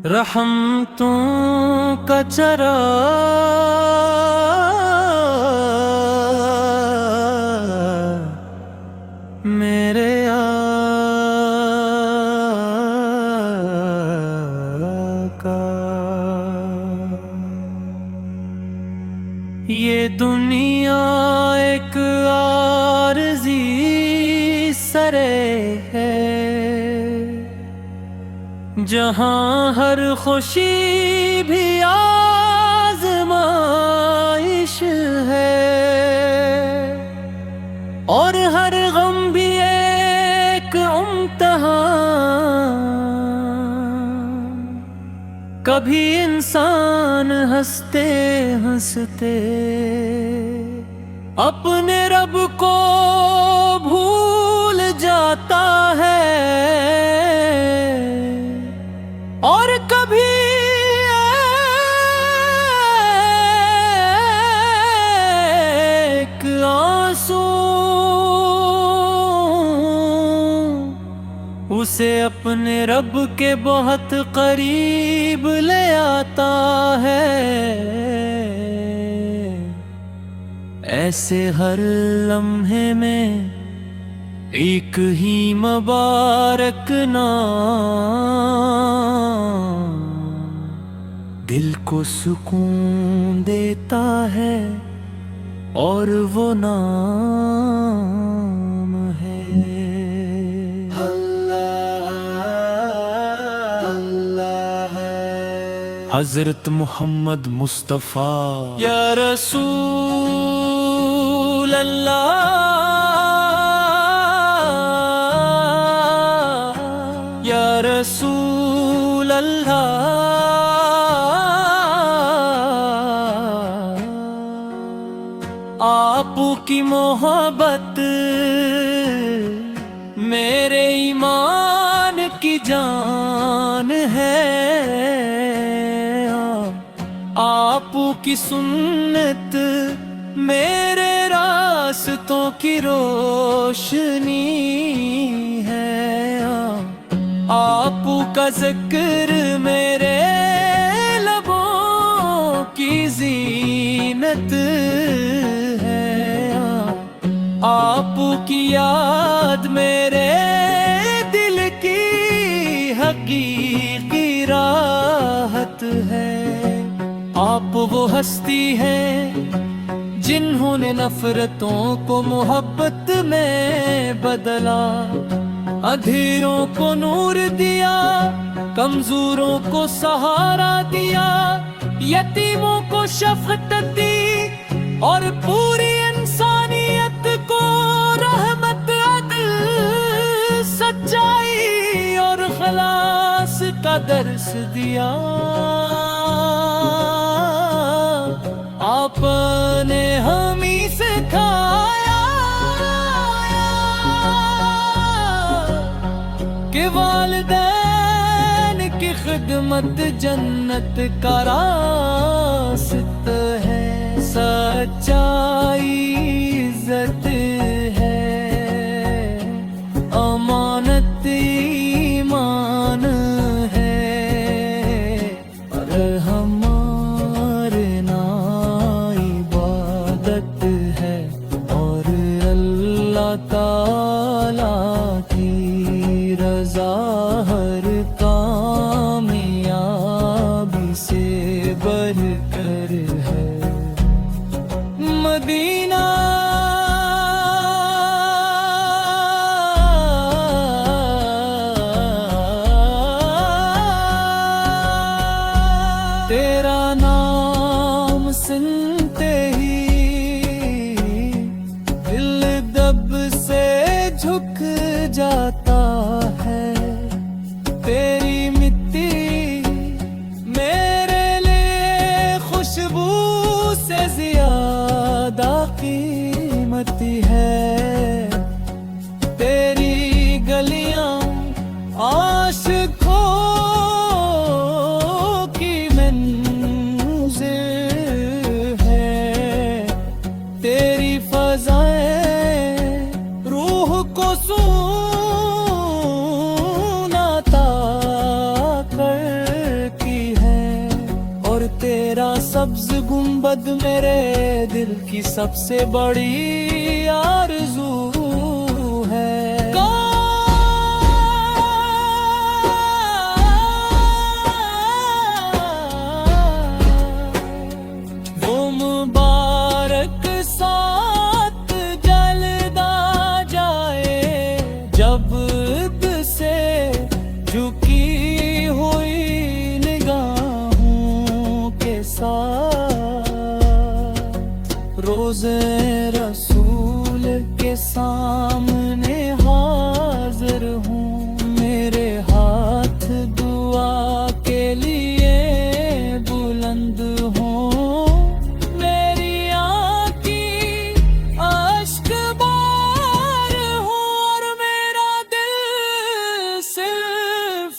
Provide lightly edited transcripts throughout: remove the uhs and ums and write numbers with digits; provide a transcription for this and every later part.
رحمتوں کا چراغ میرے آقا، یہ دنیا ایک عارضی سرے ہے جہاں ہر خوشی بھی آزمائش ہے اور ہر غم بھی ایک امتحان۔ کبھی انسان ہنستے ہنستے اپنے رب کو بھول جاتا ہے، اور کبھی ایک آنسو اسے اپنے رب کے بہت قریب لے آتا ہے۔ ایسے ہر لمحے میں ایک ہی مبارک نام دل کو سکون دیتا ہے، اور وہ نام ہے اللہ حضرت محمد مصطفیٰ۔ یا رسول اللہ، یا رسول اللہ، آپ کی محبت میرے ایمان کی جان ہے، آپ کی سنت میرے راستوں کی روشنی ہے، آپ کا ذکر میرے لبوں کی زینت ہے، آپ کی یاد میرے دل کی حقیقی راحت ہے۔ آپ وہ ہستی ہیں جنہوں نے نفرتوں کو محبت میں بدلا، اندھیروں کو نور دیا، کمزوروں کو سہارا دیا، یتیموں کو شفقت دی، اور پوری انسانیت کو رحمت، عدل، سچائی اور خلاص کا درس دیا۔ آپ نے ہمیں سکھایا کہ والدین کی خدمت جنت کا راستہ ہے، سچائی عزت ہے، امانت ایمان ہے، اور ہمارے نام عبادت ہے، اور اللہ تعالیٰ کی رضا ہر کامیابی سے بڑھ کر ہے۔ مدینہ تیرا نام سنتے ہی دل دب سے جھک جاتا ہے، تیری مٹی میرے لیے خوشبو سے زیادہ قیمتی ہے، تیری گلیاں عاشقوں کی منزل ہے، मासूम अता की है, और तेरा सब्ज गुंबद मेरे दिल की सबसे बड़ी आरज़ू है। वो मुबारक साथ जलदा जाए जब से झुकी हुई निगाहों के साथ, रोज़े रसूल के सामने हाजिर हूँ, मेरे हाथ दुआ के लिए बुलंद हों, मेरी आँखें अश्क बार हो, और मेरा दिल सिर्फ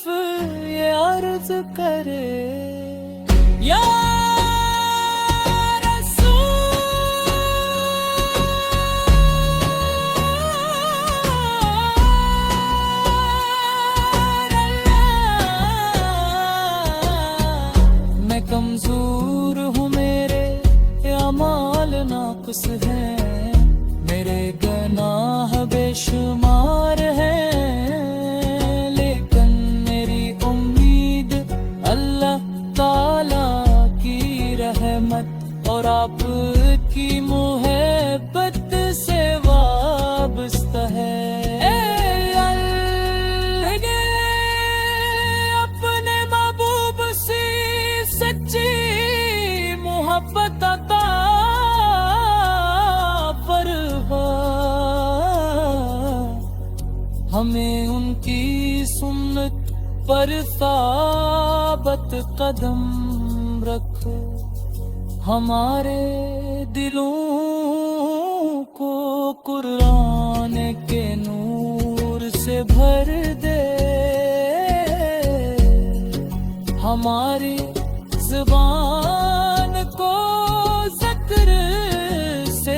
ये अर्ज करे, या कमजोर हूँ, मेरे अमाल नाक़िस हैं, मेरे गुनाह बेशुमार हैं, लेकिन मेरी उम्मीद अल्लाह ताला की रहमत और आपकी मोहब्बत से वाबस्ता है। अपने महबूब से सच्ची मोहब्बत अता फरमा, हमें उनकी सुन्नत पर साबत कदम रख, हमारे दिलों को कुरान के नूर से भर दे, हमारी ज़ुबान को ज़िक्र से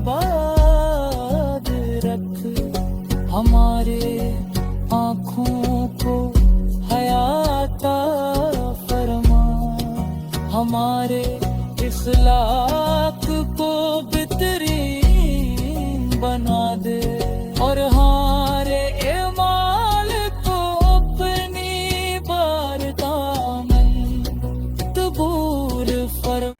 आबाद रख, हमारे आँखों को हयात फरमा, हमारे इखलाक को बेहतरीन बना दे, और हमारे इमाल को अपनी बारगाह कबूल फरमा।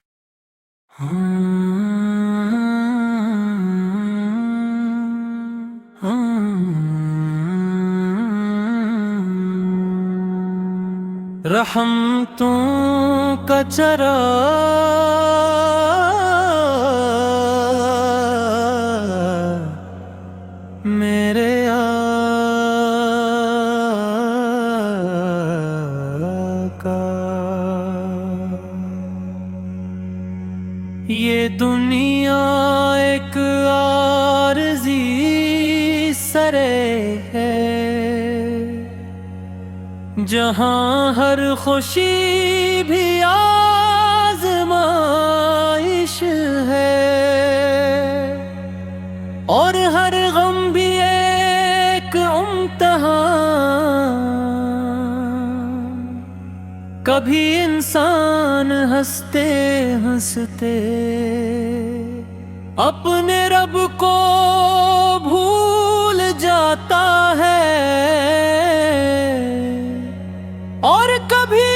रहमतों का चरा मेरे आका, ये दुनिया एक आरज़ी सरे है, जहाँ हर खुशी भी आज़माइश है, और हर गम भी एक इम्तिहान। कभी इंसान हंसते हंसते अपने रब को भूल जाता है, और कभी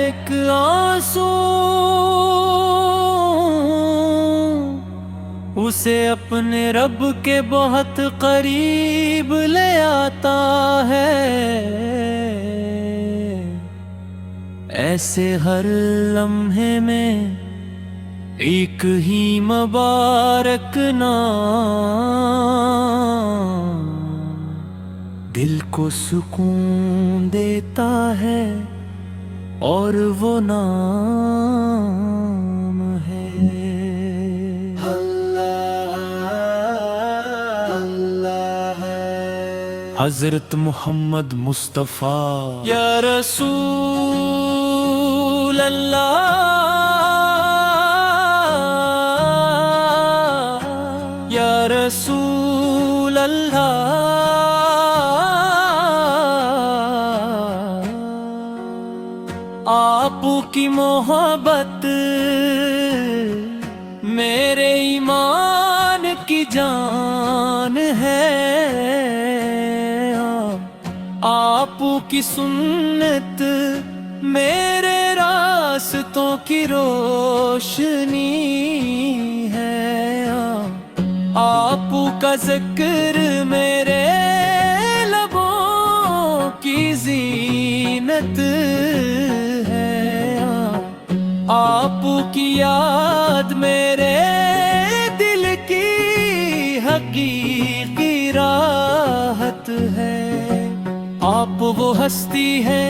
एक आंसू उसे अपने रब के बहुत करीब ले आता है। ऐसे हर लम्हे में एक ही मुबारक नाम दिल को सुकून देता है, और वो नाम है हज़रत मोहम्मद मुस्तफ़ा। या रसूल अल्लाह आपू की मोहब्बत मेरे ईमान की जान है, आपू की सुन्नत मेरे रास्तों की रोशनी है, आपू का जिक्र मेरे लबों की जीनत है, आपू की याद मेरे दिल की हकीकी राहत है। आप वो हस्ती है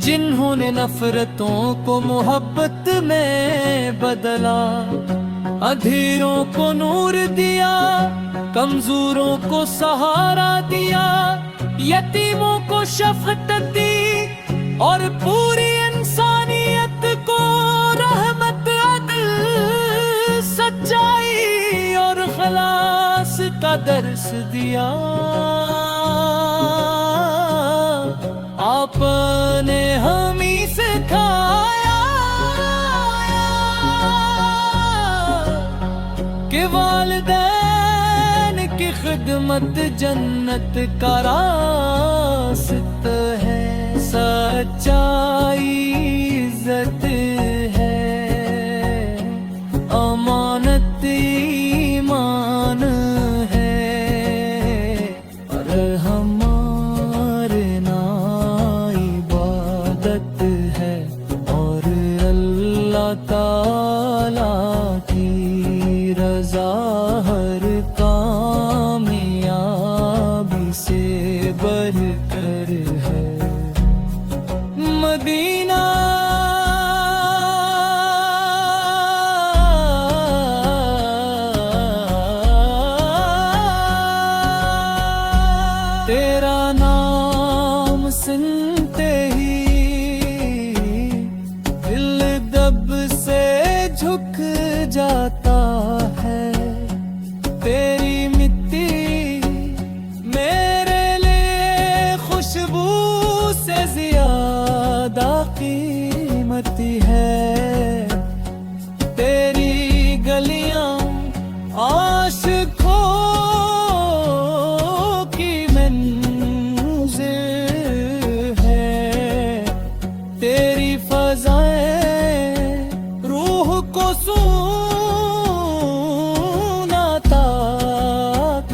जिन्होंने नफरतों को मोहब्बत में बदला, अधीरों को नूर दिया, कमजोरों को सहारा दिया, यतीमों को शफकत दी और पूरी इंसानियत को रहमत, अदल, सच्चाई और खलास का दर्स दिया। आपने हमी सिखाया कि वालिदैन की खिदमत जन्नत का रास्ता है, सच्चाई इज्जत है, अमानत ईमान है, और हमारे ना इबादत है, और अल्लाह ताला की रज़ा हर कामयाबी से बढ़कर है। मदीना तेरा नाम सुनते ही दिल दब से झुक जाता है, तेरी मिट्टी मेरे लिए खुशबू से ज्यादा कीमती है, तेरी गलियां आशिकों की मंजिल है, तेरी फज़ाएं रूह को सुनाता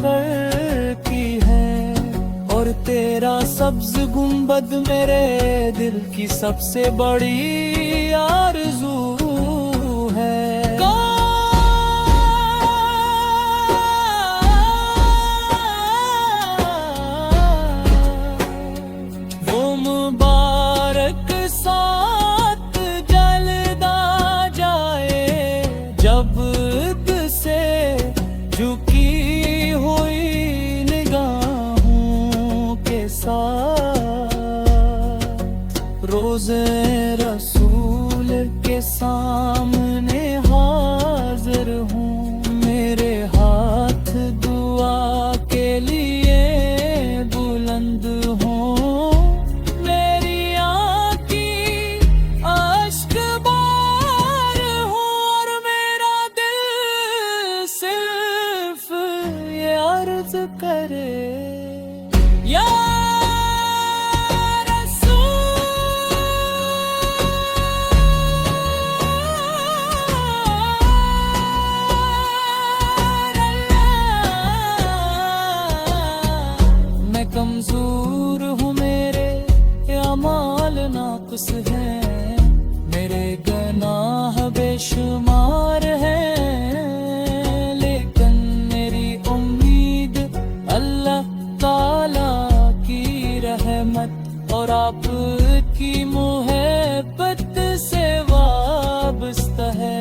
करती है, और तेरा सब्ज गुंबद मेरे दिल की सबसे बड़ी आरज़ू है। वो मुबारक साथ जलदा जाए जब से झुकी हुई निगाहों के साथ, रोज़े रसूल के सामने हाजिर हूँ, मेरे हाथ दुआ के लिए बुलंद हों, मेरी आँखें अश्क बार हो, और मेरा दिल सिर्फ ये अर्ज करे, या कमजोर हूँ, मेरे अमाल नाक़िस हैं, मेरे गुनाह बेशुमार हैं, लेकिन मेरी उम्मीद अल्लाह ताला की रहमत और आपकी मोहब्बत से वाबस्ता है।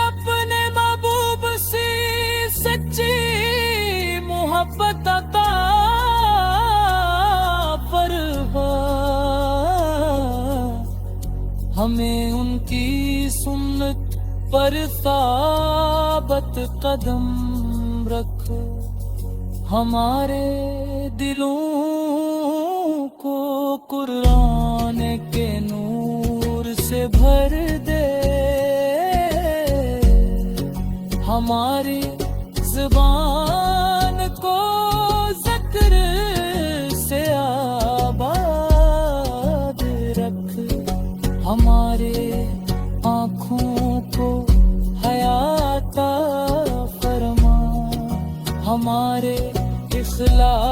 अपने महबूब से सच्ची मोहब्बत अता फरमा, हमें उनकी सुन्नत पर साबत कदम रखो, हमारे दिलों کو قرآن کے نور سے بھر دے، ہماری زبان کو ذکر سے آباد رکھ، ہمارے آنکھوں کو حیات عطا فرما، ہمارے اخلاق